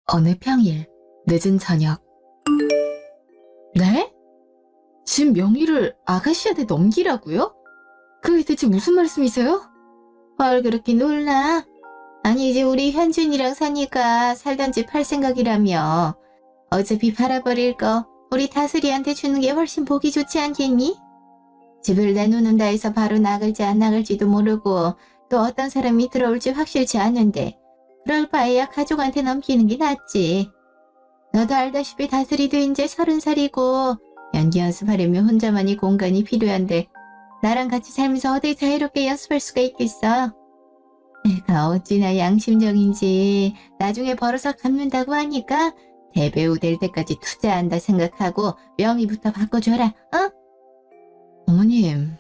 어느 평일, 늦은 저녁. 네? 집 명의를 아가씨한테 넘기라고요? 그게 대체 무슨 말씀이세요? 뭘 그렇게 놀라? 아니, 이제 우리 현준이랑 사니까 살던 집 팔 생각이라며. 어차피 팔아버릴 거 우리 다슬이한테 주는 게 훨씬 보기 좋지 않겠니? 집을 내놓는다 해서 바로 나갈지 안 나갈지도 모르고 또 어떤 사람이 들어올지 확실치 않은데 그럴 바에야 가족한테 넘기는 게 낫지. 너도 알다시피 다슬이도 이제 30살이고 연기 연습하려면 혼자만이 공간이 필요한데 나랑 같이 살면서 어디 자유롭게 연습할 수가 있겠어. 내가 어찌나 양심적인지 나중에 벌어서 갚는다고 하니까 대배우 될 때까지 투자한다 생각하고 명의부터 바꿔줘라. 어? 어머님,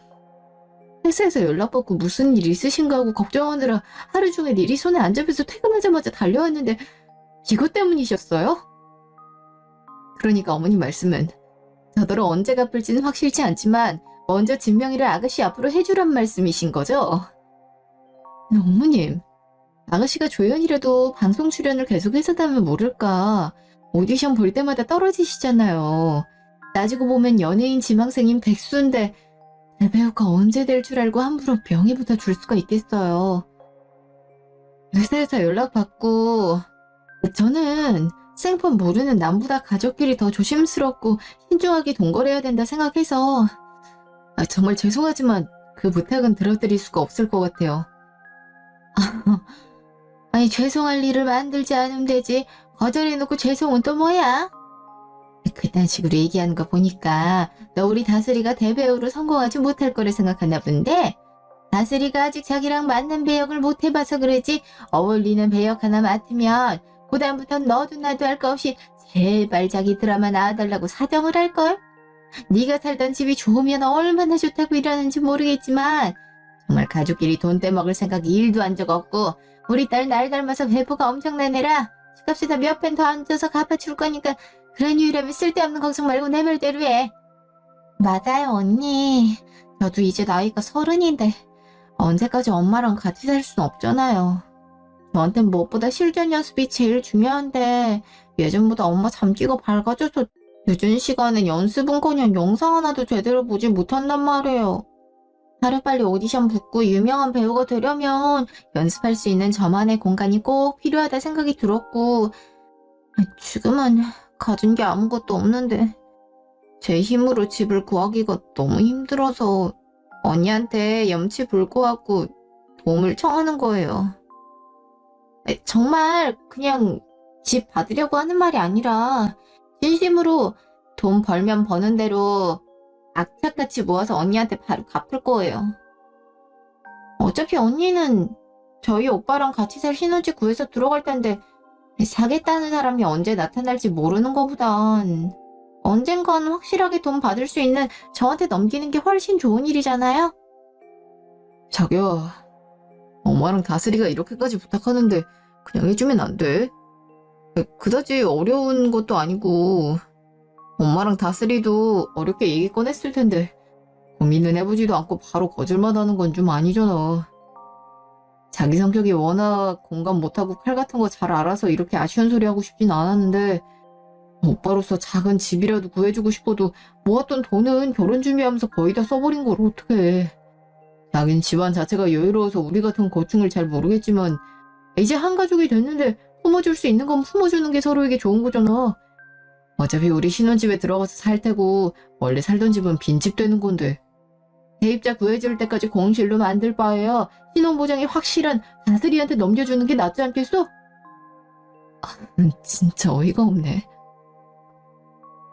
회사에서 연락받고 무슨 일 있으신가 하고 걱정하느라 하루 종일 일이 손에 안 잡혀서 퇴근하자마자 달려왔는데 이것 때문이셨어요? 그러니까 어머님 말씀은 저더러 언제 갚을지는 확실치 않지만 먼저 진명이를 아가씨 앞으로 해주란 말씀이신 거죠? 어머님, 아가씨가 조연이라도 방송 출연을 계속했었다면 모를까. 오디션 볼 때마다 떨어지시잖아요. 따지고 보면 연예인 지망생인 백수인데 대배우가 언제 될 줄 알고 함부로 명예부터 줄 수가 있겠어요. 회사에서 연락받고 저는 생판 모르는 남보다 가족끼리 더 조심스럽고 신중하게 동거래해야 된다 생각해서 정말 죄송하지만 그 부탁은 들어드릴 수가 없을 것 같아요. 아니 죄송할 일을 만들지 않으면 되지 거절해놓고 죄송은 또 뭐야? 그딴 식으로 얘기하는 거 보니까 너 우리 다슬이가 대배우로 성공하지 못할 거라 생각하나 본데 다슬이가 아직 자기랑 맞는 배역을 못 해봐서 그러지 어울리는 배역 하나 맡으면 그다음부턴 너도 나도 할 거 없이 제발 자기 드라마 나와달라고 사정을 할걸? 네가 살던 집이 좋으면 얼마나 좋다고 이러는지 모르겠지만 정말 가족끼리 돈 떼먹을 생각이 1도 한 적 없고 우리 딸 날 닮아서 배포가 엄청난 애라 집값에다 몇 펜 더 얹어서 갚아줄 거니까 그런 이유라면 쓸데없는 걱정 말고 내 말대로 해. 맞아요 언니. 저도 이제 나이가 30인데 언제까지 엄마랑 같이 살 순 없잖아요. 저한텐 무엇보다 실전 연습이 제일 중요한데 예전보다 엄마 잠기가 밝아져서 늦은 시간엔 연습은커녕 영상 하나도 제대로 보지 못한단 말이에요. 하루빨리 오디션 붙고 유명한 배우가 되려면 연습할 수 있는 저만의 공간이 꼭 필요하다 생각이 들었고 지금은 가진 게 아무것도 없는데 제 힘으로 집을 구하기가 너무 힘들어서 언니한테 염치불구하고 도움을 청하는 거예요. 정말 그냥 집 받으려고 하는 말이 아니라 진심으로 돈 벌면 버는 대로 악착같이 모아서 언니한테 바로 갚을 거예요. 어차피 언니는 저희 오빠랑 같이 살 신혼집 구해서 들어갈 텐데 사겠다는 사람이 언제 나타날지 모르는 거보단 언젠간 확실하게 돈 받을 수 있는 저한테 넘기는 게 훨씬 좋은 일이잖아요? 자기야, 엄마랑 다슬이가 이렇게까지 부탁하는데 그냥 해주면 안 돼? 그다지 어려운 것도 아니고 엄마랑 다슬이도 어렵게 얘기 꺼냈을 텐데 고민은 해보지도 않고 바로 거절만 하는 건 좀 아니잖아. 자기 성격이 워낙 공감 못하고 칼 같은 거 잘 알아서 이렇게 아쉬운 소리 하고 싶진 않았는데 오빠로서 작은 집이라도 구해주고 싶어도 모았던 돈은 결혼 준비하면서 거의 다 써버린 걸 어떡해. 자긴 집안 자체가 여유로워서 우리 같은 고충을 잘 모르겠지만 이제 한 가족이 됐는데 품어줄 수 있는 건 품어주는 게 서로에게 좋은 거잖아. 어차피 우리 신혼집에 들어가서 살 테고 원래 살던 집은 빈집 되는 건데 세입자 구해줄 때까지 공실로 만들 바에야 신혼보장이 확실한 다슬이한테 넘겨주는 게 낫지 않겠어? 진짜 어이가 없네.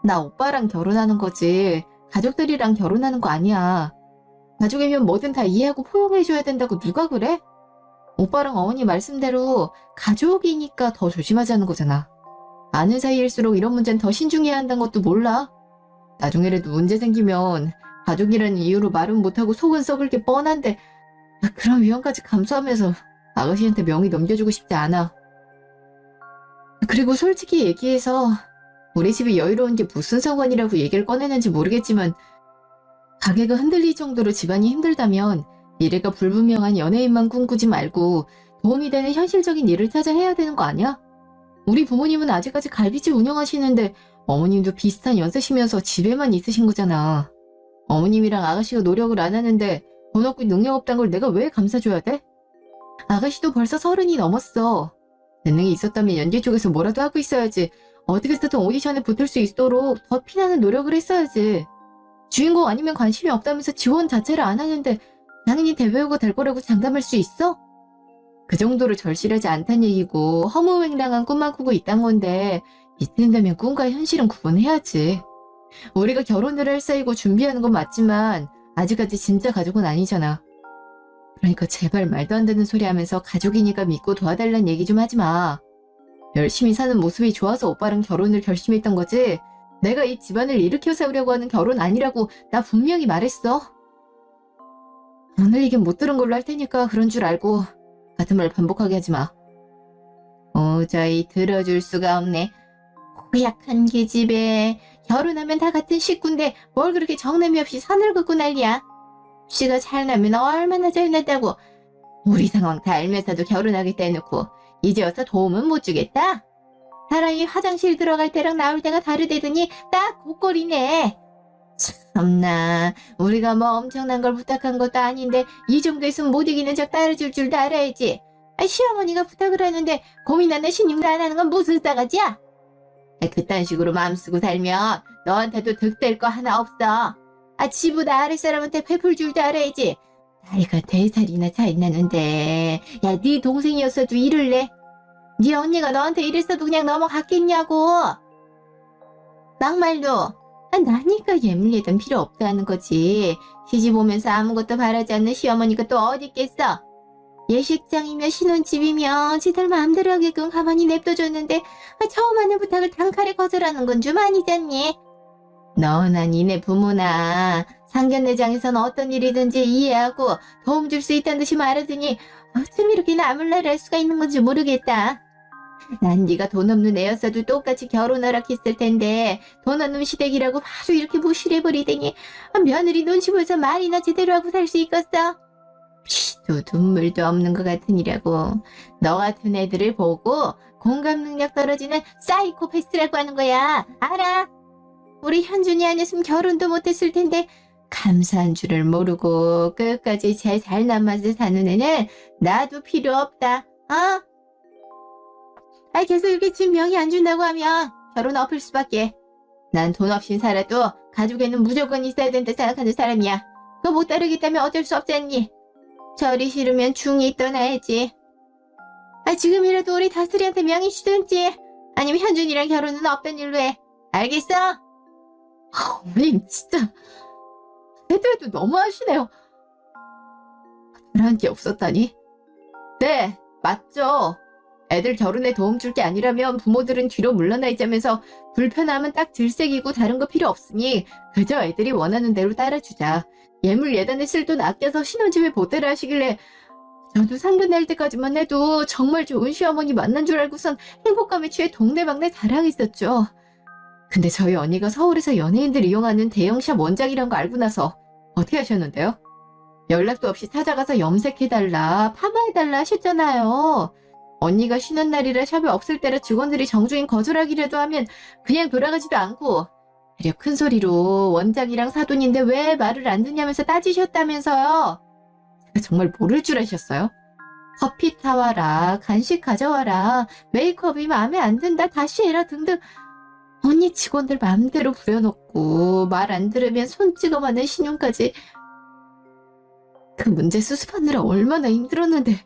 나 오빠랑 결혼하는 거지 가족들이랑 결혼하는 거 아니야. 가족이면 뭐든 다 이해하고 포용해줘야 된다고 누가 그래? 오빠랑 어머니 말씀대로 가족이니까 더 조심하자는 거잖아. 아는 사이일수록 이런 문제는 더 신중해야 한다는 것도 몰라? 나중에라도 문제 생기면 가족이라는 이유로 말은 못하고 속은 썩을 게 뻔한데 그런 위험까지 감수하면서 아가씨한테 명의 넘겨주고 싶지 않아. 그리고 솔직히 얘기해서 우리 집이 여유로운 게 무슨 상관이라고 얘기를 꺼내는지 모르겠지만 가게가 흔들릴 정도로 집안이 힘들다면 미래가 불분명한 연예인만 꿈꾸지 말고 도움이 되는 현실적인 일을 찾아 해야 되는 거 아니야? 우리 부모님은 아직까지 갈비집 운영하시는데 어머님도 비슷한 연세시면서 집에만 있으신 거잖아. 어머님이랑 아가씨가 노력을 안 하는데 돈 없고 능력 없단 걸 내가 왜 감싸줘야 돼? 아가씨도 벌써 30이 넘었어. 재능이 있었다면 연기 쪽에서 뭐라도 하고 있어야지. 어떻게 해서든 오디션에 붙을 수 있도록 더 피나는 노력을 했어야지. 주인공 아니면 관심이 없다면서 지원 자체를 안 하는데 당연히 대배우가 될 거라고 장담할 수 있어? 그 정도로 절실하지 않단 얘기고 허무맹랑한 꿈만 꾸고 있단 건데 이쯤 되면 꿈과 현실은 구분해야지. 우리가 결혼을 할 사이고 준비하는 건 맞지만 아직까지 진짜 가족은 아니잖아. 그러니까 제발 말도 안 되는 소리 하면서 가족이니까 믿고 도와달라는 얘기 좀 하지 마. 열심히 사는 모습이 좋아서 오빠랑 결혼을 결심했던 거지. 내가 이 집안을 일으켜 세우려고 하는 결혼 아니라고 나 분명히 말했어. 오늘 이게 못 들은 걸로 할 테니까 그런 줄 알고 같은 말 반복하게 하지 마. 도저히 들어줄 수가 없네. 고약한 계집애. 결혼하면 다 같은 식구인데 뭘 그렇게 정남이 없이 선을 긋고 난리야. 씨가 잘나면 얼마나 잘났다고. 우리 상황 다 알면서도 결혼하겠다 해놓고 이제 와서 도움은 못 주겠다. 사람이 화장실 들어갈 때랑 나올 때가 다르대더니 딱 그꼴이네. 참나, 우리가 뭐 엄청난 걸 부탁한 것도 아닌데 이 정도 있으면 못 이기는 척 따라줄 줄도 알아야지. 시어머니가 부탁을 하는데 고민하는 신용도 안 하는 건 무슨 싸가지야? 그딴 식으로 마음 쓰고 살면 너한테도 득될 거 하나 없어. 지보다 아랫사람한테 베풀 줄도 알아야지. 나이가 4살이나 차이 나는데 야, 네 동생이었어도 이럴래? 네 언니가 너한테 이랬어도 그냥 넘어갔겠냐고. 막말로 나니까 예물예단 필요 없다는 거지. 시집 오면서 아무것도 바라지 않는 시어머니가 또 어디 있겠어. 예식장이며 신혼집이며 지들 마음대로 하게끔 가만히 냅둬줬는데 처음 하는 부탁을 단칼에 거절하는 건 좀 아니잖니. 너나 니네 부모나 상견례장에선 어떤 일이든지 이해하고 도움 줄 수 있다는 듯이 말하더니 어쩜 이렇게 나몰라를 할 수가 있는 건지 모르겠다. 난 네가 돈 없는 애였어도 똑같이 결혼 허락했을 텐데 돈 없는 시댁이라고 바로 이렇게 무시를 해버리더니 며느리 눈치 보여서 말이나 제대로 하고 살 수 있겠어? 피도 눈물도 없는 것 같으니라고. 너 같은 애들을 보고 공감 능력 떨어지는 사이코패스라고 하는 거야. 알아? 우리 현준이 아니었으면 결혼도 못했을 텐데 감사한 줄을 모르고 끝까지 제 잘난 맛을 사는 애는 나도 필요 없다. 계속 이렇게 집 명의 안 준다고 하면 결혼 엎을 수밖에. 난 돈 없인 살아도 가족에는 무조건 있어야 된다 생각하는 사람이야. 그거 못 따르겠다면 어쩔 수 없잖니. 저리 싫으면 중이 떠나야지. 지금이라도 우리 다슬이한테 명의 주든지 아니면 현준이랑 결혼은 없던 일로 해. 알겠어? 어머님 진짜 해도 너무하시네요. 그런 게 없었다니? 네, 맞죠. 애들 결혼에 도움 줄 게 아니라면 부모들은 뒤로 물러나 있자면서 불편함은 딱 질색이고 다른 거 필요 없으니 그저 애들이 원하는 대로 따라주자. 예물 예단에 쓸 돈 아껴서 신혼집에 보태라 하시길래 저도 상견례할 때까지만 해도 정말 좋은 시어머니 만난 줄 알고선 행복감에 취해 동네방네 자랑했었죠. 근데 저희 언니가 서울에서 연예인들 이용하는 대형샵 원장이란 거 알고 나서 어떻게 하셨는데요? 연락도 없이 찾아가서 염색해달라, 파마해달라 하셨잖아요. 언니가 쉬는 날이라 샵에 없을 때라 직원들이 정중히 거절하기라도 하면 그냥 돌아가지도 않고 되려 큰 소리로 원장이랑 사돈인데 왜 말을 안 듣냐면서 따지셨다면서요. 제가 정말 모를 줄 아셨어요? 커피 타와라, 간식 가져와라, 메이크업이 마음에 안 든다, 다시 해라 등등 언니 직원들 마음대로 부려놓고 말 안 들으면 손 찍어맞는 신용까지. 그 문제 수습하느라 얼마나 힘들었는데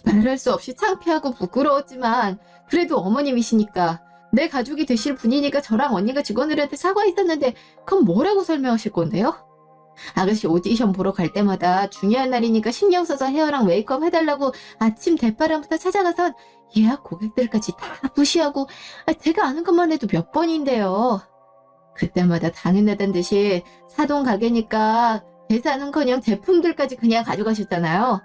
말할 수 없이 창피하고 부끄러웠지만 그래도 어머님이시니까 내 가족이 되실 분이니까 저랑 언니가 직원들한테 사과했었는데 그건 뭐라고 설명하실 건데요? 아가씨 오디션 보러 갈 때마다 중요한 날이니까 신경 써서 헤어랑 메이크업 해달라고 아침 대바람부터 찾아가선 예약 고객들까지 다 무시하고 제가 아는 것만 해도 몇 번인데요. 그때마다 당연하단 듯이 사돈 가게니까 대사는커녕 제품들까지 그냥 가져가셨잖아요.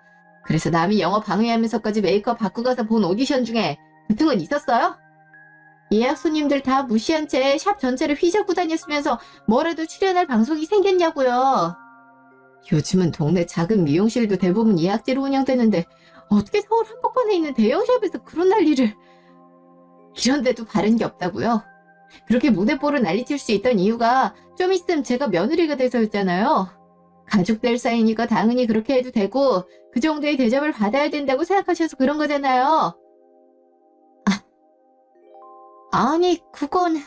그래서 남이 영업 방해하면서까지 메이크업 받고 가서 본 오디션 중에 같은 건 있었어요? 예약 손님들 다 무시한 채 샵 전체를 휘젓고 다녔으면서 뭐라도 출연할 방송이 생겼냐고요. 요즘은 동네 작은 미용실도 대부분 예약제로 운영되는데 어떻게 서울 한복판에 있는 대형샵에서 그런 난리를. 이런데도 바른 게 없다고요? 그렇게 무대뽀를 난리칠 수 있던 이유가 좀 있으면 제가 며느리가 돼서였잖아요. 가족들 사이니까 당연히 그렇게 해도 되고 그 정도의 대접을 받아야 된다고 생각하셔서 그런 거잖아요. 아니 그건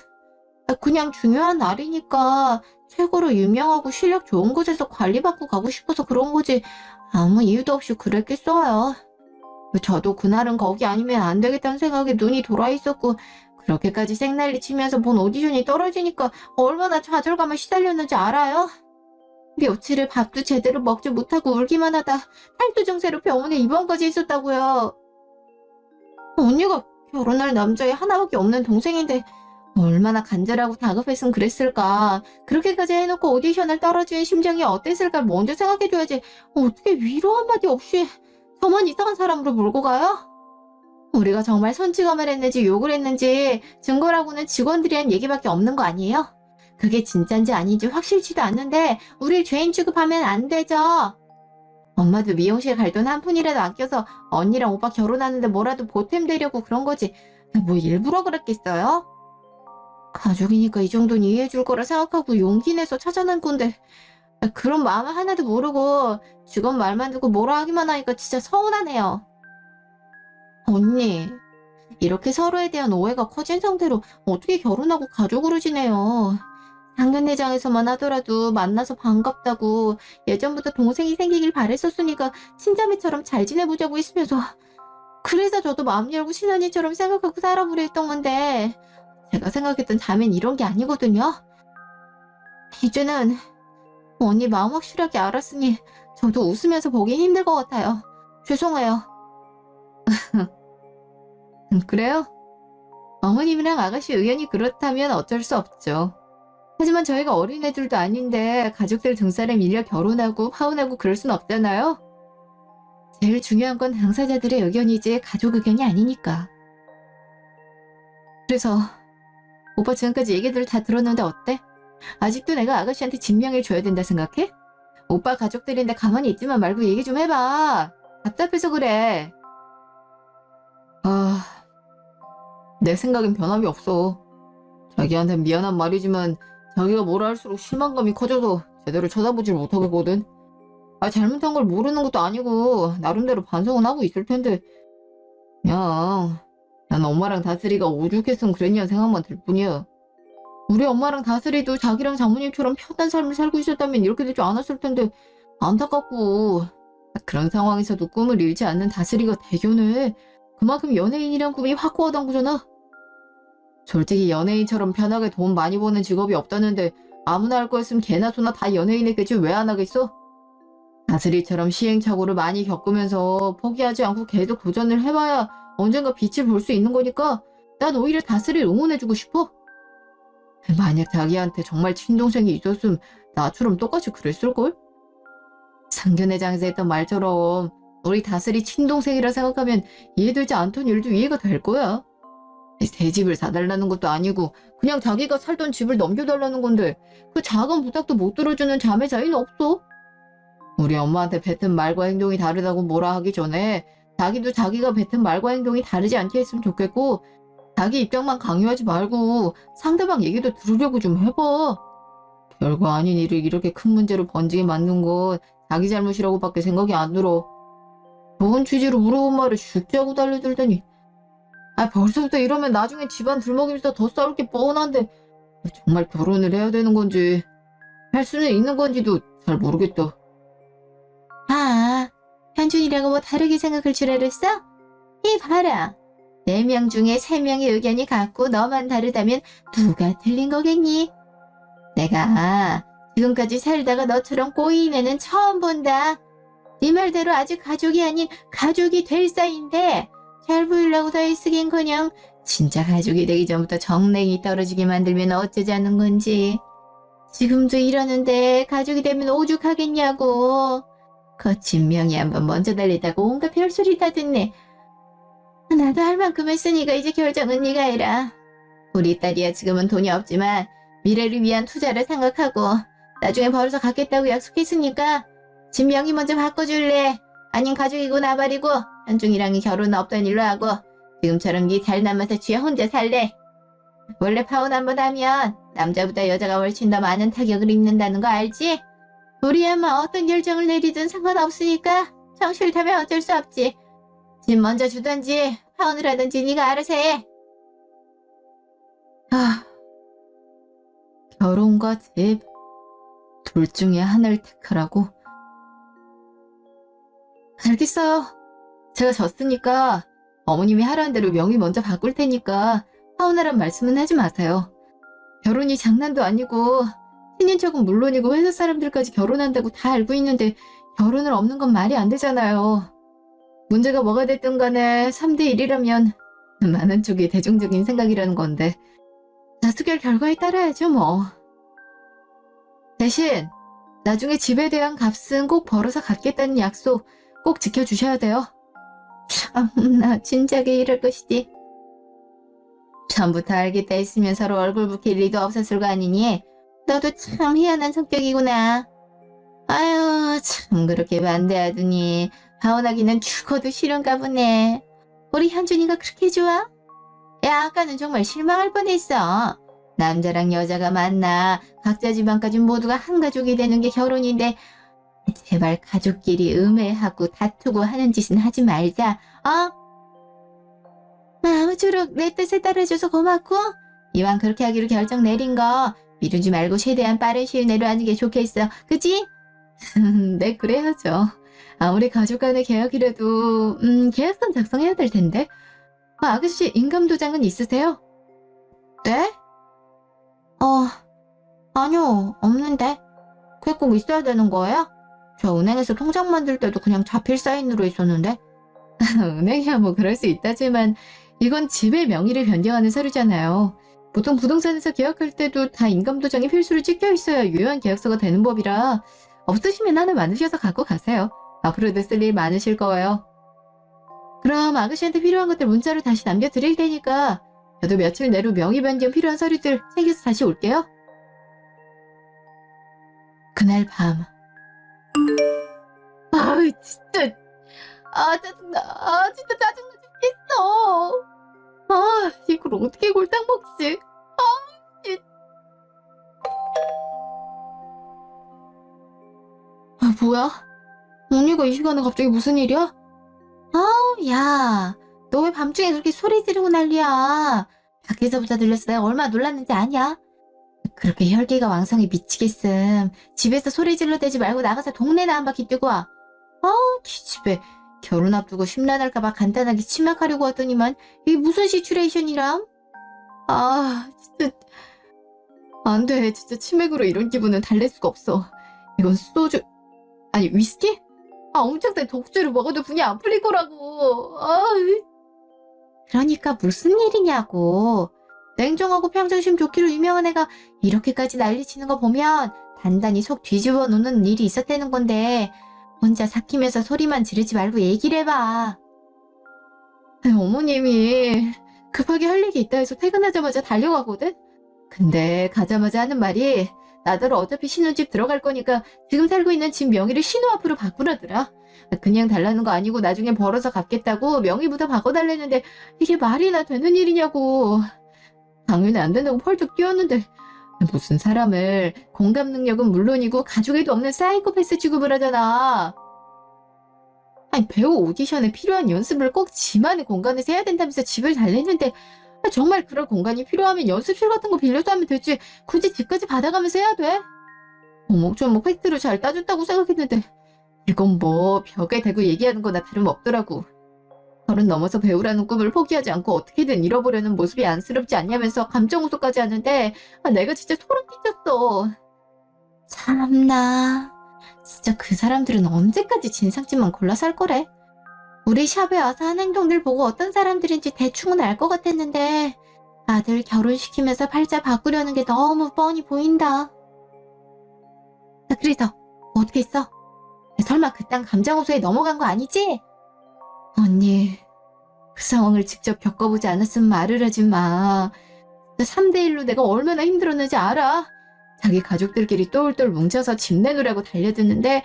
그냥 중요한 날이니까 최고로 유명하고 실력 좋은 곳에서 관리받고 가고 싶어서 그런 거지 아무 이유도 없이 그랬겠어요. 저도 그날은 거기 아니면 안 되겠다는 생각에 눈이 돌아 있었고 그렇게까지 생난리 치면서 본 오디션이 떨어지니까 얼마나 좌절감에 시달렸는지 알아요? 며칠을 밥도 제대로 먹지 못하고 울기만 하다 탈도 증세로 병원에 입원까지 했었다고요. 언니가 결혼할 남자애 하나밖에 없는 동생인데 얼마나 간절하고 다급했으면 그랬을까. 그렇게까지 해놓고 오디션을 떨어진 심정이 어땠을까 먼저 생각해줘야지. 어떻게 위로 한마디 없이 저만 이상한 사람으로 몰고 가요? 우리가 정말 손찌검을 했는지 욕을 했는지 증거라고는 직원들이 한 얘기밖에 없는 거 아니에요? 그게 진짠지 아닌지 확실치도 않는데 우릴 죄인 취급하면 안 되죠. 엄마도 미용실 갈 돈 한 푼이라도 아껴서 언니랑 오빠 결혼하는데 뭐라도 보탬되려고 그런 거지. 뭐 일부러 그랬겠어요? 가족이니까 이 정도는 이해해줄 거라 생각하고 용기 내서 찾아낸 건데 그런 마음 하나도 모르고 직원 말만 듣고 뭐라 하기만 하니까 진짜 서운하네요. 언니, 이렇게 서로에 대한 오해가 커진 상태로 어떻게 결혼하고 가족으로 지내요? 상견례장에서만 하더라도 만나서 반갑다고 예전부터 동생이 생기길 바랬었으니까 친자매처럼 잘 지내보자고 했으면서 그래서 저도 마음 열고 친언니처럼 생각하고 살아보려 했던 건데 제가 생각했던 자매는 이런 게 아니거든요. 이제는 언니 마음 확실하게 알았으니 저도 웃으면서 보긴 힘들 것 같아요. 죄송해요. 그래요? 어머님이랑 아가씨 의견이 그렇다면 어쩔 수 없죠. 하지만 저희가 어린애들도 아닌데 가족들 등살에 밀려 결혼하고 파혼하고 그럴 순 없잖아요. 제일 중요한 건 당사자들의 의견이지 가족 의견이 아니니까. 그래서 오빠 지금까지 얘기들 다 들었는데 어때? 아직도 내가 아가씨한테 진명을 줘야 된다 생각해? 오빠 가족들인데 가만히 있지만 말고 얘기 좀 해봐. 답답해서 그래. 내 생각엔 변함이 없어. 자기한텐 미안한 말이지만 자기가 뭐라 할수록 실망감이 커져서 제대로 쳐다보질 못하겠거든. 잘못한 걸 모르는 것도 아니고 나름대로 반성은 하고 있을 텐데 그냥 난 엄마랑 다슬이가 오죽했으면 그랬냐 생각만 들 뿐이야. 우리 엄마랑 다슬이도 자기랑 장모님처럼 편한 삶을 살고 있었다면 이렇게 되지 않았을 텐데 안타깝고 그런 상황에서도 꿈을 잃지 않는 다슬이가 대견해. 그만큼 연예인이란 꿈이 확고하단 거잖아. 솔직히 연예인처럼 편하게 돈 많이 버는 직업이 없다는데 아무나 할 거였으면 개나 소나 다 연예인이겠지 왜 안 하겠어? 다슬이처럼 시행착오를 많이 겪으면서 포기하지 않고 계속 도전을 해봐야 언젠가 빛을 볼 수 있는 거니까 난 오히려 다슬이를 응원해주고 싶어. 만약 자기한테 정말 친동생이 있었으면 나처럼 똑같이 그랬을걸? 상견례장에서 했던 말처럼 우리 다슬이 친동생이라 생각하면 이해되지 않던 일도 이해가 될 거야. 새 집을 사달라는 것도 아니고 그냥 자기가 살던 집을 넘겨달라는 건데 그 작은 부탁도 못 들어주는 자매 사이는 없어. 우리 엄마한테 뱉은 말과 행동이 다르다고 뭐라 하기 전에 자기도 자기가 뱉은 말과 행동이 다르지 않게 했으면 좋겠고 자기 입장만 강요하지 말고 상대방 얘기도 들으려고 좀 해봐. 별거 아닌 일을 이렇게 큰 문제로 번지게 만든 건 자기 잘못이라고밖에 생각이 안 들어. 좋은 취지로 물어본 말을 쉽게 하고 달려들더니 벌써부터 이러면 나중에 집안 들먹이면서 더 싸울 게 뻔한데 정말 결혼을 해야 되는 건지 할 수는 있는 건지도 잘 모르겠다. 현준이라고 뭐 다르게 생각할 줄 알았어? 이 봐라. 4명 중에 3명의 의견이 같고 너만 다르다면 누가 틀린 거겠니? 내가 지금까지 살다가 너처럼 꼬이는 애는 처음 본다. 네 말대로 아직 가족이 아닌 가족이 될 사이인데 잘 보이려고 더 애쓰긴커녕 진짜 가족이 되기 전부터 정냉이 떨어지게 만들면 어쩌자는 건지. 지금도 이러는데 가족이 되면 오죽하겠냐고. 거친 명이 한번 먼저 달리다고 온갖 별소리 다 듣네. 나도 할 만큼 했으니까 이제 결정은 네가 해라. 우리 딸이야 지금은 돈이 없지만 미래를 위한 투자를 생각하고 나중에 벌어서 갖겠다고 약속했으니까 집 명의 먼저 바꿔줄래? 아님 가족이고 나발이고 현중이랑이 결혼 없던 일로 하고 지금처럼 네 잘 남아서 쥐야 혼자 살래. 원래 파혼 한번 하면 남자보다 여자가 훨씬 더 많은 타격을 입는다는 거 알지? 우리야 뭐 어떤 결정을 내리든 상관없으니까 정 싫다면 어쩔 수 없지. 집 먼저 주든지 파혼을 하든지 네가 알아서 해. 결혼과 집 둘 중에 하나를 택하라고? 알겠어요. 제가 졌으니까 어머님이 하라는 대로 명의 먼저 바꿀 테니까 파혼하란 말씀은 하지 마세요. 결혼이 장난도 아니고 친인척은 물론이고 회사 사람들까지 결혼한다고 다 알고 있는데 결혼을 없는 건 말이 안 되잖아요. 문제가 뭐가 됐든 간에 3대1이라면 많은 쪽이 대중적인 생각이라는 건데 다수결 결과에 따라야죠 뭐. 대신 나중에 집에 대한 값은 꼭 벌어서 갚겠다는 약속 꼭 지켜주셔야 돼요. 참나 진작에 이럴 것이지. 처음부터 알겠다 했으면 서로 얼굴 붉힐 리도 없었을 거 아니니? 너도 참 희한한 성격이구나. 아유 참 그렇게 반대하더니 파혼하기는 죽어도 싫은가 보네. 우리 현준이가 그렇게 좋아? 야 아까는 정말 실망할 뻔했어. 남자랑 여자가 만나 각자 집안까지 모두가 한 가족이 되는 게 결혼인데 제발 가족끼리 음해하고 다투고 하는 짓은 하지 말자. 아무쪼록 내 뜻에 따라줘서 고맙고 이왕 그렇게 하기로 결정 내린 거 미루지 말고 최대한 빠른 시일 내로 하는 게 좋겠어. 그치? 네 그래야죠. 아무리 가족 간의 계약이라도 계약서 작성해야 될 텐데. 아가씨 인감도장은 있으세요? 네? 아니요 없는데. 그게 꼭 있어야 되는 거예요? 저 은행에서 통장 만들 때도 그냥 자필 사인으로 있었는데. 은행이야 뭐 그럴 수 있다지만 이건 집의 명의를 변경하는 서류잖아요. 보통 부동산에서 계약할 때도 다 인감도장이 필수로 찍혀 있어야 유효한 계약서가 되는 법이라 없으시면 하나 만드셔서 갖고 가세요. 앞으로도 쓸 일 많으실 거예요. 그럼 아가씨한테 필요한 것들 문자로 다시 남겨드릴 테니까 저도 며칠 내로 명의 변경 필요한 서류들 챙겨서 다시 올게요. 그날 밤. 진짜. 짜증나. 진짜 짜증나 죽겠어. 이걸 어떻게 골탕 먹지? 뭐야? 언니가 이 시간에 갑자기 무슨 일이야? 야, 너 왜 밤중에 그렇게 소리 지르고 난리야? 밖에서부터 들렸어. 내가 얼마나 놀랐는지 아냐? 그렇게 혈기가 왕성해 미치겠음. 집에서 소리 질러대지 말고 나가서 동네나 한 바퀴 뛰고 와. 기집애. 결혼 앞두고 심란할까봐 간단하게 치맥하려고 왔더니만 이게 무슨 시츄레이션이람? 진짜 안 돼. 진짜 치맥으로 이런 기분은 달랠 수가 없어. 이건 소주 아니 위스키? 엄청 센 독주를 먹어도 분이 안 풀릴 거라고. 그러니까 무슨 일이냐고. 냉정하고 평정심 좋기로 유명한 애가 이렇게까지 난리치는 거 보면 단단히 속 뒤집어 놓는 일이 있었다는 건데 혼자 삭히면서 소리만 지르지 말고 얘기를 해봐. 어머님이 급하게 할 얘기 있다 해서 퇴근하자마자 달려가거든? 근데 가자마자 하는 말이 나더러 어차피 신혼집 들어갈 거니까 지금 살고 있는 집 명의를 신호 앞으로 바꾸라더라. 그냥 달라는 거 아니고 나중에 벌어서 갚겠다고 명의부터 바꿔달라는데 이게 말이나 되는 일이냐고. 당연히 안 된다고 펄쩍 뛰었는데 무슨 사람을 공감 능력은 물론이고 가족에도 없는 사이코패스 취급을 하잖아. 아니 배우 오디션에 필요한 연습을 꼭 지만의 공간에서 해야 된다면서 집을 달랬는데 정말 그럴 공간이 필요하면 연습실 같은 거 빌려서 하면 되지 굳이 집까지 받아가면서 해야 돼? 어목저목 팩트로 잘 따졌다고 생각했는데 이건 뭐 벽에 대고 얘기하는 거나 다름없더라고. 30 넘어서 배우라는 꿈을 포기하지 않고 어떻게든 잃어보려는 모습이 안쓰럽지 않냐면서 감정 호소까지 하는데 내가 진짜 소름 끼쳤어. 참나. 진짜 그 사람들은 언제까지 진상집만 골라서 할 거래? 우리 샵에 와서 한 행동들 보고 어떤 사람들인지 대충은 알 것 같았는데 아들 결혼시키면서 팔자 바꾸려는 게 너무 뻔히 보인다. 그래서 어떻게 했어? 설마 그딴 감정 호소에 넘어간 거 아니지? 언니, 그 상황을 직접 겪어보지 않았으면 말을 하지 마. 3대1로 내가 얼마나 힘들었는지 알아? 자기 가족들끼리 똘똘 뭉쳐서 집 내놓으라고 달려드는데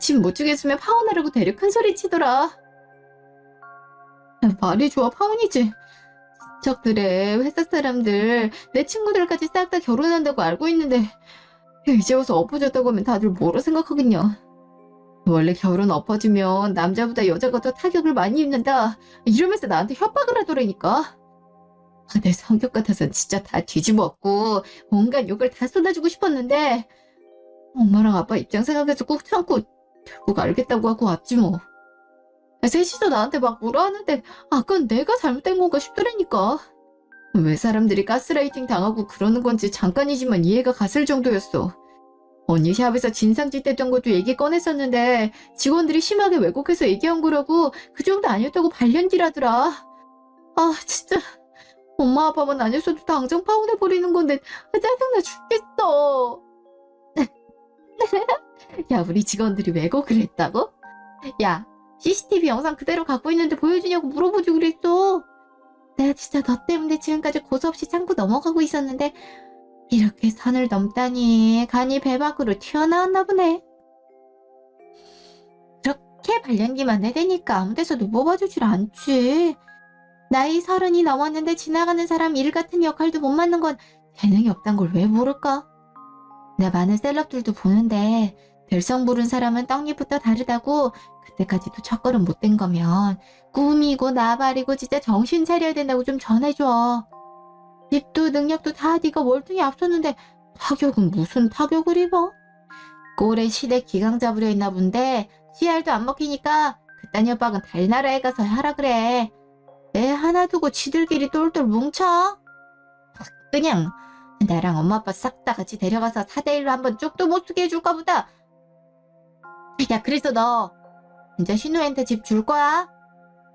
집 못 주겠으면 파혼하라고 되려 큰 소리 치더라. 야, 말이 좋아 파혼이지. 적들의 회사 사람들, 내 친구들까지 싹 다 결혼한다고 알고 있는데 야, 이제 와서 엎어졌다고 하면 다들 뭐라 생각하겠냐. 원래 결혼 엎어지면 남자보다 여자가 더 타격을 많이 입는다. 이러면서 나한테 협박을 하더라니까. 내 성격 같아선 진짜 다 뒤집어엎고 온갖 욕을 다 쏟아주고 싶었는데 엄마랑 아빠 입장 생각해서 꾹 참고 결국 알겠다고 하고 왔지 뭐. 셋이서 나한테 막 뭐라 하는데 그건 내가 잘못된 건가 싶더라니까. 왜 사람들이 가스라이팅 당하고 그러는 건지 잠깐이지만 이해가 갔을 정도였어. 언니 샵에서 진상짓댔던 것도 얘기 꺼냈었는데 직원들이 심하게 왜곡해서 얘기한 거라고 그 정도 아니었다고 발년기라더라. 진짜 엄마 아빠만 아니었어도 당장 파혼해버리는 건데 짜증나 죽겠어. 야, 우리 직원들이 왜곡을 했다고? 야, CCTV 영상 그대로 갖고 있는데 보여주냐고 물어보지 그랬어. 내가 진짜 너 때문에 지금까지 고소 없이 참고 넘어가고 있었는데 이렇게 선을 넘다니 간이 배 밖으로 튀어나왔나 보네. 그렇게 발연기만 내대니까 아무 데서도 뽑아주질 않지. 나이 30이 넘었는데 지나가는 사람 일 같은 역할도 못 맡는 건 재능이 없단 걸 왜 모를까? 내 많은 셀럽들도 보는데 별성 부른 사람은 떡잎부터 다르다고. 그때까지도 첫걸음 못 된 거면 꿈이고 나발이고 진짜 정신 차려야 된다고 좀 전해줘. 집도 능력도 다 네가 월등히 앞섰는데 타격은 무슨 타격을 입어? 꼴에 시댁 기강 잡으려 했나 본데 CR도 안 먹히니까 그딴 협박은 달나라에 가서 하라 그래. 애 하나 두고 지들끼리 똘똘 뭉쳐? 그냥 나랑 엄마 아빠 싹 다 같이 데려가서 4대1로 한번 쪽도 못 쓰게 해줄까 보다. 야, 그래서 너 진짜 신우한테 집 줄 거야?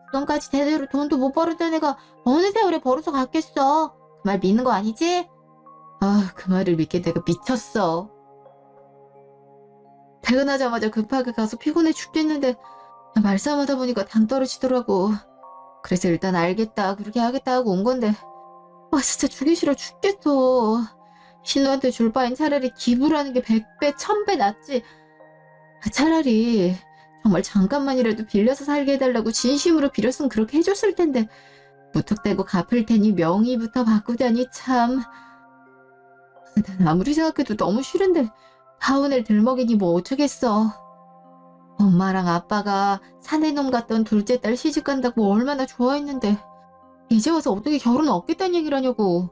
그don까지 제대로 돈도 못 벌었던 애가 어느 세월에 벌어서 갔겠어. 그 말 믿는 거 아니지? 그 말을 믿게 내가 미쳤어. 퇴근하자마자 급하게 가서 피곤해 죽겠는데 말싸움하다 보니까 당 떨어지더라고. 그래서 일단 알겠다 그렇게 하겠다 하고 온 건데 진짜 주기 싫어 죽겠어. 신우한테 줄 바엔 차라리 기부를 하는 게 100배 1000배 낫지. 차라리 정말 잠깐만이라도 빌려서 살게 해달라고 진심으로 빌었으면 그렇게 해줬을 텐데 무턱대고 갚을 테니 명의부터 바꾸다니 참. 난 아무리 생각해도 너무 싫은데 파혼을 들먹이니 뭐 어쩌겠어. 엄마랑 아빠가 사내놈 같던 둘째 딸 시집간다고 얼마나 좋아했는데 이제 와서 어떻게 결혼 없겠다는 얘기를 하냐고.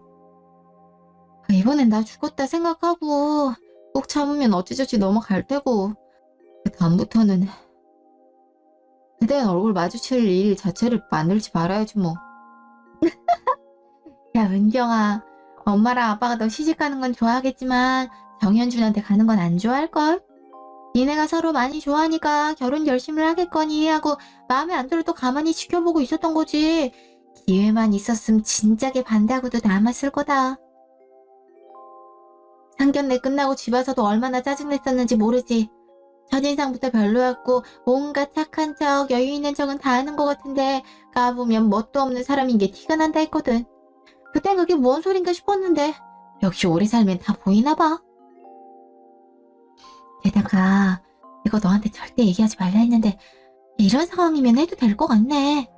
이번엔 나 죽었다 생각하고 꼭 참으면 어찌저찌 넘어갈 테고 그 다음부터는 그대한 얼굴 마주칠 일 자체를 만들지 말아야지 뭐. 야, 은경아, 엄마랑 아빠가 너 시집가는 건 좋아하겠지만 정현준한테 가는 건 안 좋아할걸? 니네가 서로 많이 좋아하니까 결혼 열심히 하겠거니 하고 마음에 안 들어도 가만히 지켜보고 있었던 거지. 기회만 있었음 진작에 반대하고도 남았을 거다. 상견례 끝나고 집 와서도 얼마나 짜증냈었는지 모르지. 첫인상부터 별로였고 온갖 착한 척 여유 있는 척은 다 하는 것 같은데 까보면 뭣도 없는 사람인 게 티가 난다 했거든. 그땐 그게 뭔 소린가 싶었는데 역시 오래 살면 다 보이나 봐. 게다가 이거 너한테 절대 얘기하지 말라 했는데 이런 상황이면 해도 될 것 같네.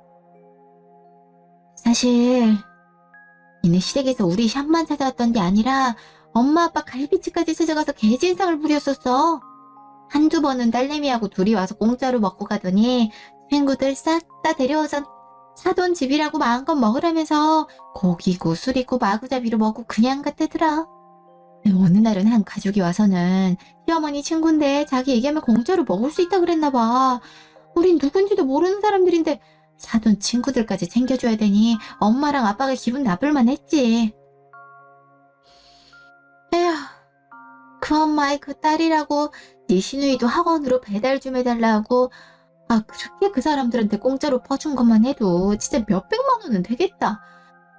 사실 니네 시댁에서 우리 샵만 찾아왔던 게 아니라 엄마 아빠 갈비집까지 찾아가서 개진상을 부렸었어. 한두 번은 딸내미하고 둘이 와서 공짜로 먹고 가더니 친구들 싹 다 데려와서 사돈 집이라고 마음껏 먹으라면서 고기고 술이고 마구잡이로 먹고 그냥 갔대더라. 어느 날은 한 가족이 와서는 시어머니 친구인데 자기 얘기하면 공짜로 먹을 수 있다 그랬나 봐. 우린 누군지도 모르는 사람들인데 사돈 친구들까지 챙겨줘야 되니 엄마랑 아빠가 기분 나쁠만 했지. 에휴, 그 엄마의 그 딸이라고 네 시누이도 학원으로 배달 좀 해달라고. 그렇게 그 사람들한테 공짜로 퍼준 것만 해도 진짜 몇백만 원은 되겠다.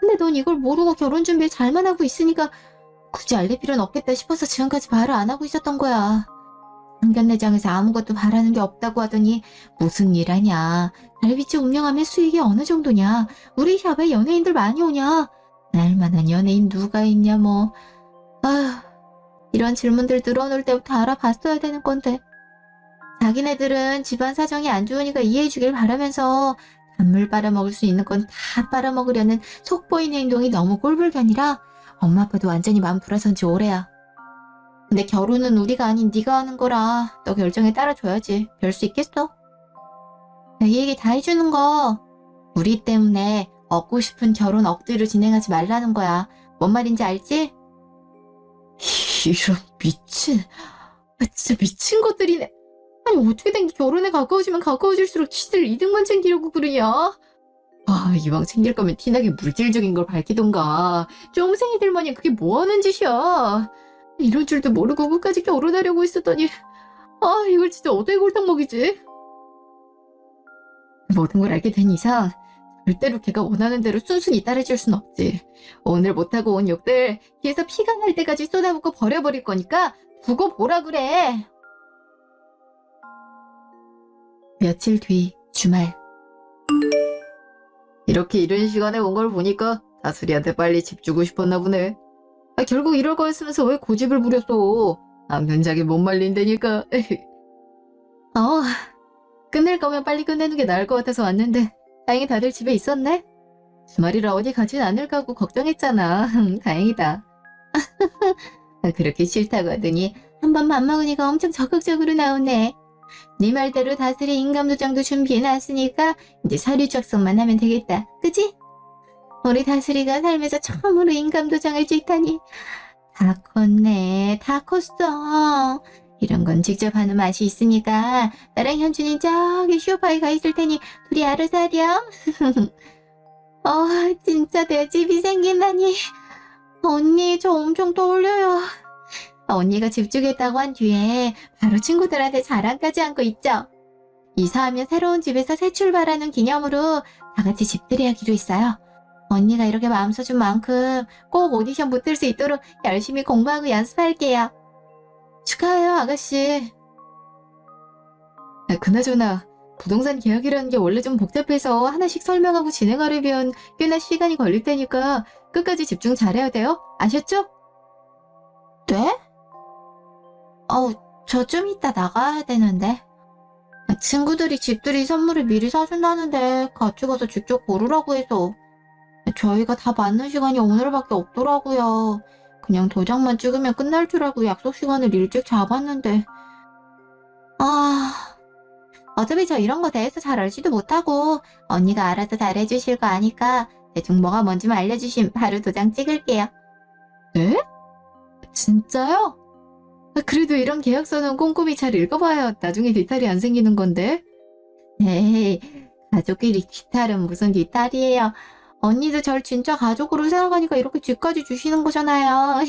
근데 넌 이걸 모르고 결혼 준비를 잘만 하고 있으니까 굳이 알릴 필요는 없겠다 싶어서 지금까지 말을 안 하고 있었던 거야. 상견례장에서 아무것도 바라는 게 없다고 하더니 무슨 일 하냐. 갈비집 운영하면 수익이 어느 정도냐. 우리 샵에 연예인들 많이 오냐. 날만한 연예인 누가 있냐 뭐. 이런 질문들 들어놓을 때부터 알아봤어야 되는 건데. 자기네들은 집안 사정이 안 좋으니까 이해해주길 바라면서 단물 빨아먹을 수 있는 건 다 빨아먹으려는 속보이는 행동이 너무 꼴불견이라 엄마 아빠도 완전히 맘 돌아선 지 오래야. 근데 결혼은 우리가 아닌 네가 하는 거라 너 결정에 따라줘야지. 별 수 있겠어? 이 얘기 다 해주는 거 우리 때문에 얻고 싶은 결혼 억지로 진행하지 말라는 거야. 뭔 말인지 알지? 이런 미친, 진짜 미친 것들이네. 아니 어떻게 된 게 결혼에 가까워지면 가까워질수록 지들 이득만 챙기려고 그러냐? 이왕 챙길 거면 티나게 물질적인 걸 밝히던가. 쫑생이들 마냥 그게 뭐하는 짓이야. 이런 줄도 모르고 끝까지 결혼하려고 했었더니 이걸 진짜 어떻게 골탕 먹이지? 모든 걸 알게 된 이상 절대로 걔가 원하는 대로 순순히 따라줄 순 없지. 오늘 못하고 온 욕들 뒤에서 피가 날 때까지 쏟아붓고 버려버릴 거니까 두고 보라 그래. 며칠 뒤 주말. 이렇게 이른 시간에 온 걸 보니까 다슬이한테 빨리 집 주고 싶었나 보네. 결국 이럴 거였으면서 왜 고집을 부렸어. 남편작이 못 말린다니까. 끝낼 거면 빨리 끝내는 게 나을 것 같아서 왔는데 다행히 다들 집에 있었네. 주말이라 어디 가진 않을까 고 걱정했잖아. 다행이다. 그렇게 싫다고 하더니 한번 맘먹으니까 엄청 적극적으로 나오네. 네 말대로 다슬이 인감도장도 준비해놨으니까 이제 서류 작성만 하면 되겠다. 그치? 우리 다슬이가 살면서 처음으로 인감도장을 찍다니. 다 컸네. 다 컸어. 이런 건 직접 하는 맛이 있으니까 나랑 현준이 저기 쇼파에 가 있을 테니 둘이 알아서 하렴. 진짜 내 집이 생긴다니. 언니 저 엄청 떠올려요. 언니가 집 주겠다고 한 뒤에 바로 친구들한테 자랑까지 한 거 있죠? 이사하면 새로운 집에서 새 출발하는 기념으로 다 같이 집들이 하기로 했어요. 언니가 이렇게 마음 써준 만큼 꼭 오디션 붙을 수 있도록 열심히 공부하고 연습할게요. 축하해요, 아가씨. 그나저나 부동산 계약이라는 게 원래 좀 복잡해서 하나씩 설명하고 진행하려면 꽤나 시간이 걸릴 테니까 끝까지 집중 잘해야 돼요. 아셨죠? 네? 저 좀 이따 나가야 되는데. 친구들이 집들이 선물을 미리 사준다는데 같이 가서 직접 고르라고 해서. 저희가 다 맞는 시간이 오늘밖에 없더라고요. 그냥 도장만 찍으면 끝날 줄 알고 약속 시간을 일찍 잡았는데. 어차피 저 이런 거 대해서 잘 알지도 못하고 언니가 알아서 잘해주실 거 아니까 대충 뭐가 뭔지만 알려주시면 바로 도장 찍을게요. 네? 진짜요? 그래도 이런 계약서는 꼼꼼히 잘 읽어봐야 나중에 뒤탈이 안 생기는 건데. 에이, 가족끼리 뒤탈은 무슨 뒤탈이에요. 언니도 절 진짜 가족으로 생각하니까 이렇게 집까지 주시는 거잖아요.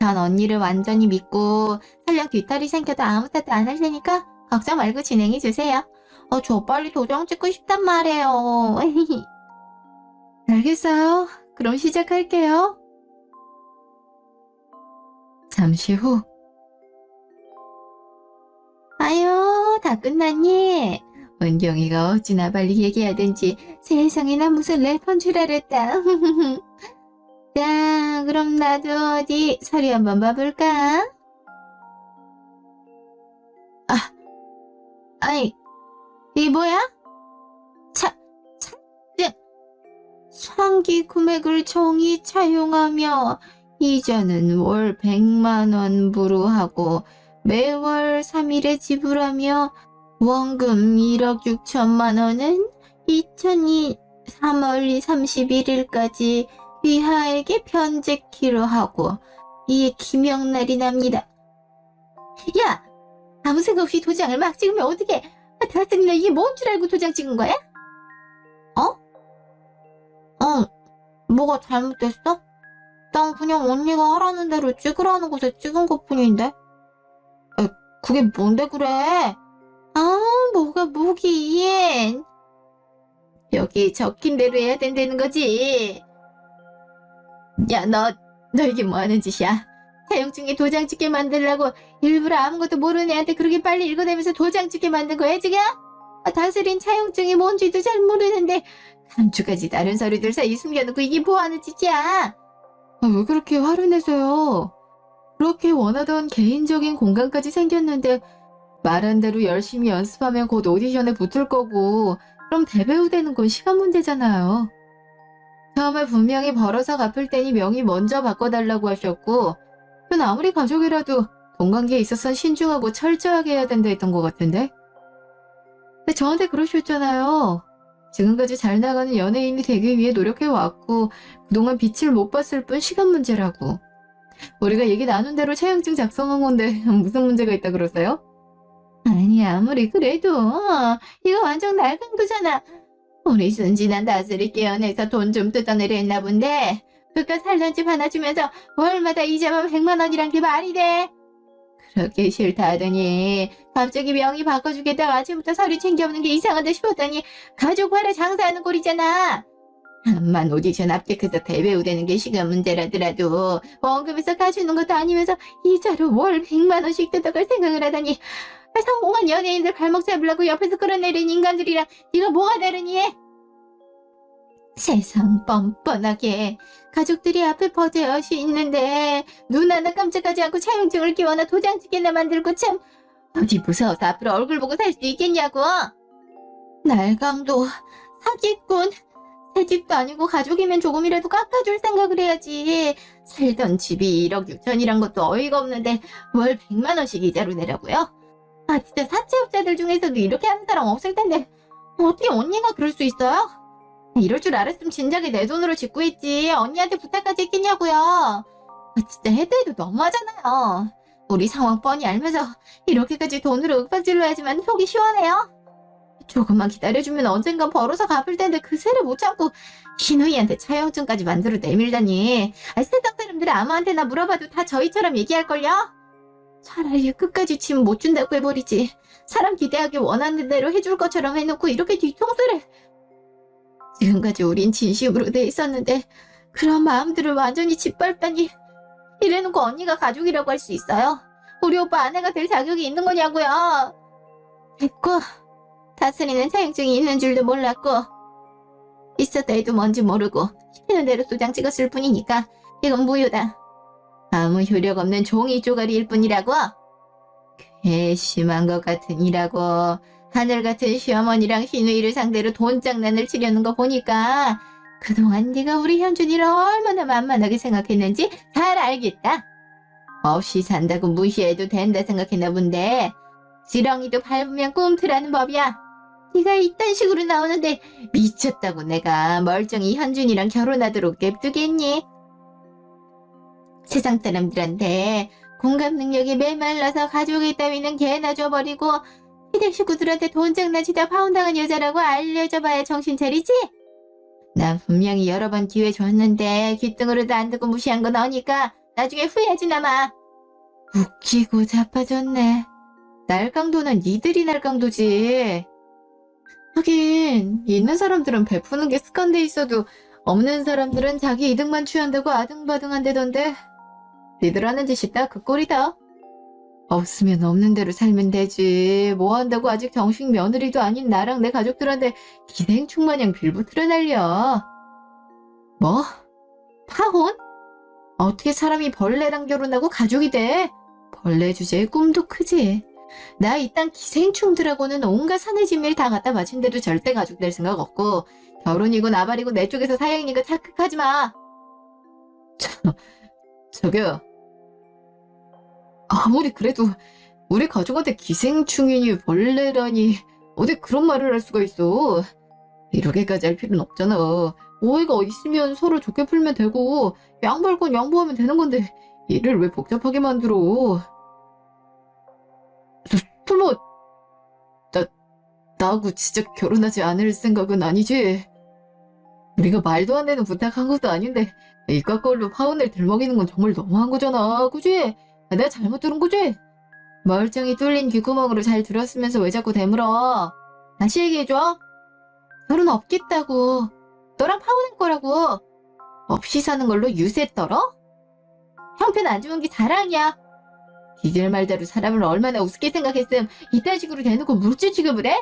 전 언니를 완전히 믿고 설령 뒤탈이 생겨도 아무 탓도 안 할 테니까 걱정 말고 진행해주세요. 저 빨리 도장 찍고 싶단 말이에요. 알겠어요. 그럼 시작할게요. 잠시 후. 아유, 다 끝났니? 은경이가 어찌나 빨리 얘기하든지 세상에 나 무슨 래퍼인 줄 알았다. 자, 그럼 나도 어디 서류 한번 봐볼까? 아니, 이게 뭐야? 상기 금액을 정의 차용하며 이자는 월 100만 원 부루하고 매월 3일에 지불하며 원금 1억 6천만 원은 2002 3월 31일까지 위하에게 편제키로 하고 이에 기명날이 납니다. 야! 아무 생각 없이 도장을 막 찍으면 어떡해? 다스리나 이게 뭔 줄 알고 도장 찍은 거야? 뭐가 잘못됐어? 난 그냥 언니가 하라는 대로 찍으라는 곳에 찍은 것뿐인데. 그게 뭔데 그래? 뭐가 뭐긴. 여기 적힌 대로 해야 된다는 거지. 야, 너 이게 뭐 하는 짓이야? 사용증에 도장 찍게 만들려고 일부러 아무것도 모르는 애한테 그렇게 빨리 읽어내면서 도장 찍게 만든 거야, 지금? 다스린 차용증이 뭔지도 잘 모르는데 감주까지 다른 서류들 사이 숨겨놓고 이게 뭐 하는 짓이야? 왜 그렇게 화를 내세요? 그렇게 원하던 개인적인 공간까지 생겼는데 말한 대로 열심히 연습하면 곧 오디션에 붙을 거고 그럼 대배우 되는 건 시간 문제잖아요. 처음에 분명히 벌어서 갚을 테니 명의 먼저 바꿔달라고 하셨고 전 아무리 가족이라도 돈 관계에 있어선 신중하고 철저하게 해야 된다 했던 것 같은데? 근데 저한테 그러셨잖아요. 지금까지 잘 나가는 연예인이 되기 위해 노력해왔고 그동안 빛을 못 봤을 뿐 시간 문제라고. 우리가 얘기 나눈 대로 차용증 작성한 건데 무슨 문제가 있다 그러세요? 아니 아무리 그래도 이거 완전 날강도잖아. 우리 순진한 다스리 깨어내서 돈 좀 뜯어내려 했나 본데 그깟 살던 집 하나 주면서 월마다 이자만 100만 원이란 게 말이 돼? 그렇게 싫다 하더니 갑자기 명의 바꿔주겠다고 아침부터 서류 챙겨오는 게 이상하다 싶었더니 가족 화려 장사하는 꼴이잖아. 암만 오디션 합격해서 대배우 되는 게 시간 문제라더라도 원금에서 가주는 것도 아니면서 이자로 월 100만 원씩 뜯어갈 생각을 하다니 성공한 연예인들 발목 잡으려고 옆에서 끌어내린 인간들이랑 네가 뭐가 다르니? 세상 뻔뻔하게 가족들이 앞에 버젓이 있는데 눈 하나 깜짝하지 않고 차용증을 끼워나 도장 찍게나 만들고 참 어디 무서워서 앞으로 얼굴 보고 살 수 있겠냐고. 날강도 사기꾼. 새 집도 아니고 가족이면 조금이라도 깎아줄 생각을 해야지. 살던 집이 1억 6천이란 것도 어이가 없는데 월 100만 원씩 이자로 내라고요? 아 진짜 사채업자들 중에서도 이렇게 하는 사람 없을 텐데 어떻게 언니가 그럴 수 있어요? 이럴 줄 알았으면 진작에 내 돈으로 짓고 있지 언니한테 부탁까지 했겠냐고요. 아 진짜 해도 해도 너무하잖아요. 우리 상황 뻔히 알면서 이렇게까지 돈으로 윽박질러야지만 속이 시원해요? 조금만 기다려주면 언젠간 벌어서 갚을 텐데 그 세를 못 참고 신우이한테 차용증까지 만들어 내밀다니. 아, 세상 사람들 아무한테나 물어봐도 다 저희처럼 얘기할걸요? 차라리 끝까지 짐 못 준다고 해버리지. 사람 기대하기 원하는 대로 해줄 것처럼 해놓고 이렇게 뒤통수를. 지금까지 우린 진심으로 돼 있었는데 그런 마음들을 완전히 짓밟다니. 이래놓고 언니가 가족이라고 할 수 있어요? 우리 오빠 아내가 될 자격이 있는 거냐고요. 됐고 다스리는 차용증이 있는 줄도 몰랐고 있었다 해도 뭔지 모르고 시키는 대로 도장 찍었을 뿐이니까 이건 무효다. 아무 효력 없는 종이 쪼가리일 뿐이라고. 괘씸한 것 같으니라고. 하늘 같은 시어머니랑 시누이를 상대로 돈장난을 치려는 거 보니까 그동안 네가 우리 현준이를 얼마나 만만하게 생각했는지 잘 알겠다. 없이 산다고 무시해도 된다 생각했나 본데 지렁이도 밟으면 꿈틀하는 법이야. 네가 이딴 식으로 나오는데 미쳤다고 내가 멀쩡히 현준이랑 결혼하도록 냅두겠니? 세상 사람들한테 공감 능력이 메말라서 가족이 따위는 개나 줘버리고 시댁 식구들한테 돈장난치다 파혼당한 여자라고 알려줘봐야 정신 차리지? 난 분명히 여러 번 기회 줬는데 귓등으로도 안 듣고 무시한 거 너니까 나중에 후회하지 나마. 웃기고 자빠졌네. 날강도는 니들이 날강도지. 하긴 있는 사람들은 베푸는 게 습관돼 있어도 없는 사람들은 자기 이득만 취한다고 아등바등한다던데 니들 하는 짓이 딱 그 꼴이다. 없으면 없는 대로 살면 되지. 뭐 한다고 아직 정식 며느리도 아닌 나랑 내 가족들한테 기생충 마냥 빌붙으려 날려. 뭐? 파혼? 어떻게 사람이 벌레랑 결혼하고 가족이 돼? 벌레 주제에 꿈도 크지. 나 이딴 기생충들하고는 온갖 사내짐일 다 갖다 바친데도 절대 가족 될 생각 없고 결혼이고 나발이고 내 쪽에서 사양이니까 착각하지 마. 저기요. 아무리 그래도 우리 가족한테 기생충이니 벌레라니 어디 그런 말을 할 수가 있어. 이렇게까지 할 필요는 없잖아. 오해가 있으면 서로 좋게 풀면 되고 양보할 건 양보하면 되는 건데 일을 왜 복잡하게 만들어. 설마 나하고 진짜 결혼하지 않을 생각은 아니지? 우리가 말도 안 되는 부탁한 것도 아닌데 이깟 걸로 파혼을 들먹이는 건 정말 너무한 거잖아. 그지? 내가 잘못 들은 거지? 멀쩡히 뚫린 귓구멍으로 잘 들었으면서 왜 자꾸 대물어? 다시 얘기해줘. 결혼 없겠다고. 너랑 파혼할 거라고. 없이 사는 걸로 유세 떨어? 형편 안 좋은 게 자랑이야. 니들 말대로 사람을 얼마나 우습게 생각했음 이딴 식으로 대놓고 물질 취급을 해?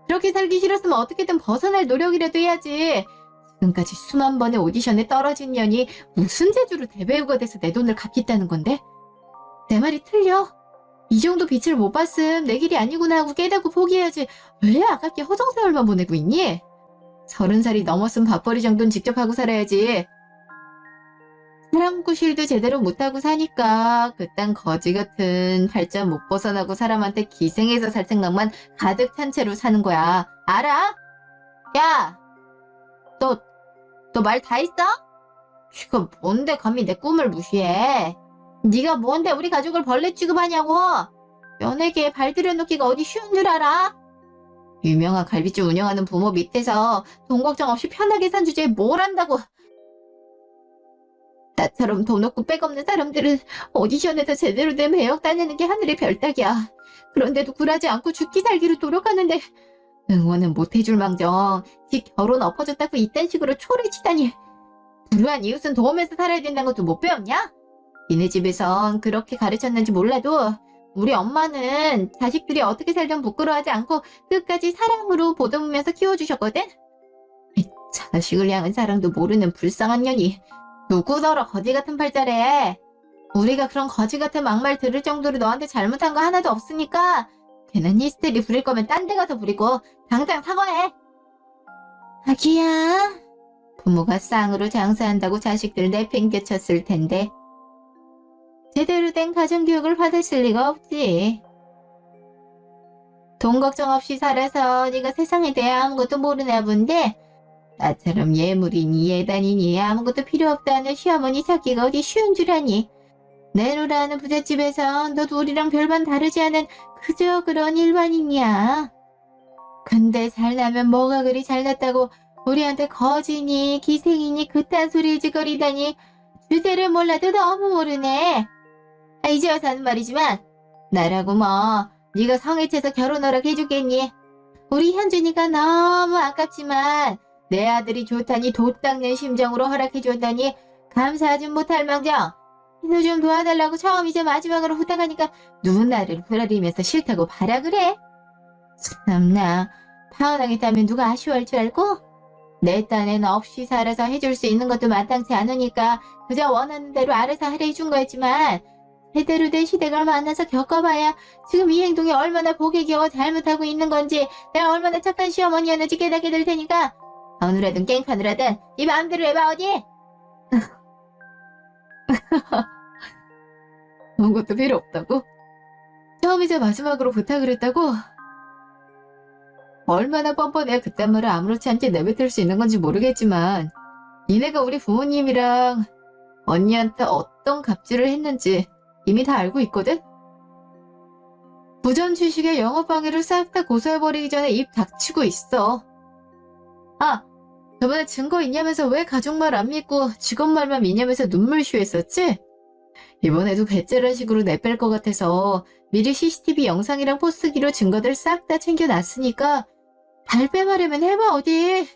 그렇게 살기 싫었으면 어떻게든 벗어날 노력이라도 해야지. 지금까지 수만 번의 오디션에 떨어진 년이 무슨 재주로 대배우가 돼서 내 돈을 갚겠다는 건데? 내 말이 틀려. 이 정도 빛을 못 봤음 내 길이 아니구나 하고 깨닫고 포기해야지. 왜 아깝게 허송세월만 보내고 있니? 30살이 넘었음 밥벌이 정도는 직접 하고 살아야지. 사람 구실도 제대로 못하고 사니까 그딴 거지 같은 팔자 못 벗어나고 사람한테 기생해서 살 생각만 가득 찬 채로 사는 거야. 알아? 야! 너 말 다 했어? 이거 뭔데 감히 내 꿈을 무시해? 네가 뭔데 우리 가족을 벌레 취급하냐고? 연예계에 발 들여놓기가 어디 쉬운 줄 알아? 유명한 갈비집 운영하는 부모 밑에서 돈 걱정 없이 편하게 산 주제에 뭘 한다고. 나처럼 돈 없고 백 없는 사람들은 오디션에서 제대로 된 배역 따내는 게 하늘의 별따기야. 그런데도 굴하지 않고 죽기 살기로 노력하는데 응원은 못해줄 망정 지 결혼 엎어졌다고 이딴 식으로 초를 치다니. 불우한 이웃은 도우면서 살아야 된다는 것도 못 배웠냐? 니네 집에선 그렇게 가르쳤는지 몰라도 우리 엄마는 자식들이 어떻게 살든 부끄러워하지 않고 끝까지 사랑으로 보듬으면서 키워주셨거든? 이 자식을 향한 사랑도 모르는 불쌍한 년이 누구더러 거지 같은 팔자래. 우리가 그런 거지 같은 막말 들을 정도로 너한테 잘못한 거 하나도 없으니까 괜한 히스테리 부릴 거면 딴 데 가서 부리고 당장 사과해. 아기야. 부모가 쌍으로 장사한다고 자식들 내팽개쳤을 텐데 제대로 된 가정교육을 받았을 리가 없지. 돈 걱정 없이 살아서 네가 세상에 대해 아무것도 모르나 본데 나처럼 예물이니 예단이니 아무것도 필요 없다는 시어머니 찾기가 어디 쉬운 줄 아니. 내로라는 부잣집에선 너도 우리랑 별반 다르지 않은 그저 그런 일반인이야. 근데 잘나면 뭐가 그리 잘났다고 우리한테 거지니 기생이니 그딴 소리를 짓거리다니. 주제를 몰라도 너무 모르네. 이제 와서 하는 말이지만 나라고 뭐 네가 성애체서 결혼 허락해주겠니? 우리 현준이가 너무 아깝지만 내 아들이 좋다니 돛 닦는 심정으로 허락해줬다니 감사하진 못할 망정. 인우 좀 도와달라고 처음이자 마지막으로 부탁하니까 누나를 후라리면서 싫다고 바라 그래? 참나 파혼하겠다면 누가 아쉬워할 줄 알고? 내 딴엔 없이 살아서 해줄 수 있는 것도 마땅치 않으니까 그저 원하는 대로 알아서 하려 해준 거였지만 제대로 된 시댁을 만나서 겪어봐야 지금 이 행동이 얼마나 보기 겨워 잘못하고 있는 건지 내가 얼마나 착한 시어머니였는지 깨닫게 될 테니까 어느라든 깽판을 하든 네 마음대로 해봐 어디? 아무것도 필요 없다고? 처음이자 마지막으로 부탁을 했다고? 얼마나 뻔뻔해야 그딴 말을 아무렇지 않게 내뱉을 수 있는 건지 모르겠지만 니네가 우리 부모님이랑 언니한테 어떤 갑질을 했는지 이미 다 알고 있거든? 부전 취식의 영업방해를 싹 다 고소해버리기 전에 입 닥치고 있어. 저번에 증거 있냐면서 왜 가족 말 안 믿고 직원 말만 믿냐면서 눈물쇼 했었지? 이번에도 배째란 식으로 내뺄 것 같아서 미리 CCTV 영상이랑 포스기로 증거들 싹 다 챙겨놨으니까 발뺌하려면 해봐 어디.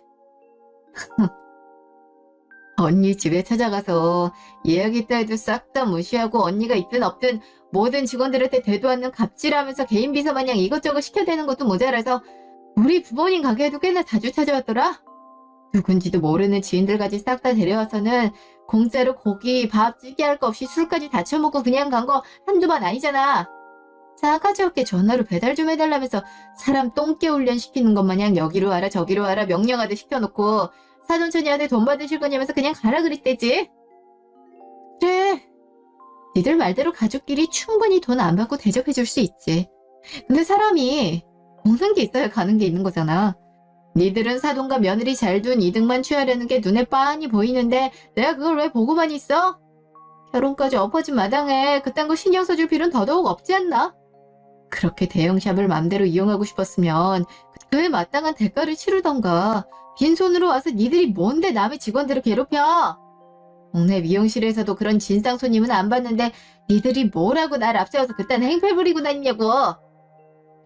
언니 집에 찾아가서 예약했다 해도 싹 다 무시하고 언니가 있든 없든 모든 직원들한테 되도 않는 갑질하면서 개인 비서 마냥 이것저것 시켜대는 것도 모자라서 우리 부모님 가게에도 꽤나 자주 찾아왔더라. 누군지도 모르는 지인들까지 싹 다 데려와서는 공짜로 고기, 밥, 찌개 할 거 없이 술까지 다 처먹고 그냥 간 거 한두 번 아니잖아. 싸가지 없게 전화로 배달 좀 해달라면서 사람 똥개 훈련 시키는 것 마냥 여기로 와라 저기로 와라 명령하듯 시켜놓고 사돈처니한테 돈 받으실 거냐면서 그냥 가라 그랬대지. 그래. 니들 말대로 가족끼리 충분히 돈 안 받고 대접해줄 수 있지. 근데 사람이 오는 게 있어야 가는 게 있는 거잖아. 니들은 사돈과 며느리 잘 둔 이득만 취하려는 게 눈에 빤히 보이는데 내가 그걸 왜 보고만 있어? 결혼까지 엎어진 마당에 그딴 거 신경 써줄 필요는 더더욱 없지 않나? 그렇게 대형샵을 맘대로 이용하고 싶었으면 그에 마땅한 대가를 치르던가 빈손으로 와서 니들이 뭔데 남의 직원들을 괴롭혀? 동네 미용실에서도 그런 진상 손님은 안 봤는데 니들이 뭐라고 날 앞세워서 그딴 행패 부리고 다니냐고.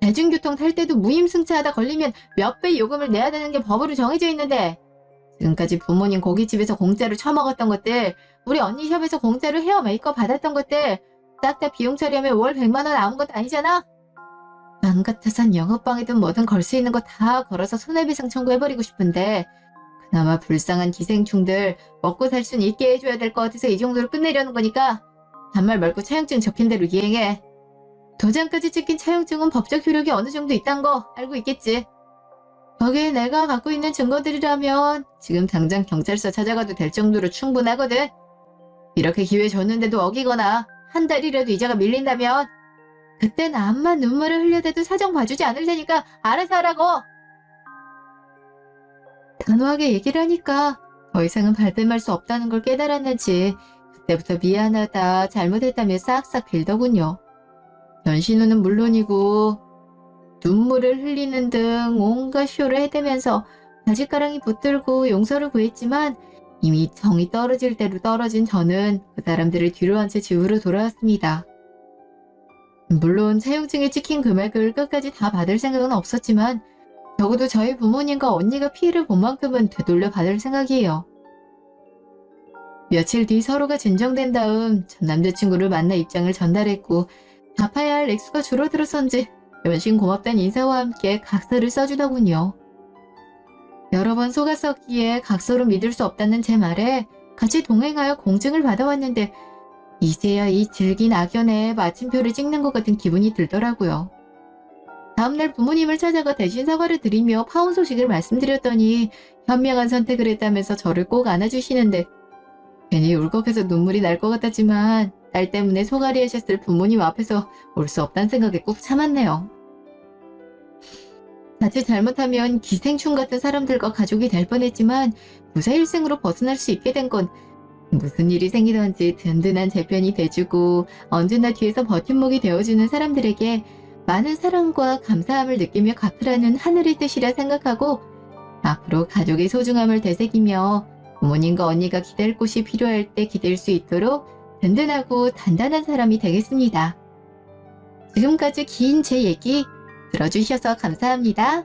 대중교통 탈 때도 무임승차하다 걸리면 몇 배 요금을 내야 되는 게 법으로 정해져 있는데 지금까지 부모님 고깃집에서 공짜로 처먹었던 것들, 우리 언니 샵에서 공짜로 헤어 메이크업 받았던 것들 싹 다 비용 처리하면 월 100만 원 아무것도 아니잖아? 맘 같아선 영업방해든 뭐든 걸 수 있는 거 다 걸어서 손해배상 청구해버리고 싶은데 그나마 불쌍한 기생충들 먹고 살 순 있게 해줘야 될 것 같아서 이 정도로 끝내려는 거니까 반말 말고 차용증 적힌 대로 이행해. 도장까지 찍힌 차용증은 법적 효력이 어느 정도 있단 거 알고 있겠지. 거기에 내가 갖고 있는 증거들이라면 지금 당장 경찰서 찾아가도 될 정도로 충분하거든. 이렇게 기회 줬는데도 어기거나 한 달이라도 이자가 밀린다면 그땐 암만 눈물을 흘려대도 사정 봐주지 않을 테니까 알아서 하라고. 단호하게 얘기를 하니까 더 이상은 발뺌할 수 없다는 걸 깨달았는지 그때부터 미안하다, 잘못했다며 싹싹 빌더군요. 변신우는 물론이고 눈물을 흘리는 등 온갖 쇼를 해대면서 바짓가랑이 붙들고 용서를 구했지만 이미 정이 떨어질 대로 떨어진 저는 그 사람들을 뒤로 한 채 집으로 돌아왔습니다. 물론 차용증에 찍힌 금액을 끝까지 다 받을 생각은 없었지만 적어도 저희 부모님과 언니가 피해를 본 만큼은 되돌려 받을 생각이에요. 며칠 뒤 서로가 진정된 다음 전 남자친구를 만나 입장을 전달했고 갚아야 할 액수가 줄어들어서인지 연신 고맙다는 인사와 함께 각서를 써주더군요. 여러 번 속았었기에 각서로 믿을 수 없다는 제 말에 같이 동행하여 공증을 받아왔는데 이제야 이 질긴 악연에 마침표를 찍는 것 같은 기분이 들더라고요. 다음날 부모님을 찾아가 대신 사과를 드리며 파혼 소식을 말씀드렸더니 현명한 선택을 했다면서 저를 꼭 안아주시는데 괜히 울컥해서 눈물이 날 것 같았지만 딸 때문에 소갈이 하셨을 부모님 앞에서 올 수 없다는 생각에 꾹 참았네요. 자칫 잘못하면 기생충 같은 사람들과 가족이 될 뻔했지만 무사일생으로 벗어날 수 있게 된 건 무슨 일이 생기던지 든든한 재편이 돼주고 언제나 뒤에서 버팀목이 되어주는 사람들에게 많은 사랑과 감사함을 느끼며 갚으라는 하늘의 뜻이라 생각하고 앞으로 가족의 소중함을 되새기며 부모님과 언니가 기댈 곳이 필요할 때 기댈 수 있도록 든든하고 단단한 사람이 되겠습니다. 지금까지 긴 제 얘기 들어주셔서 감사합니다.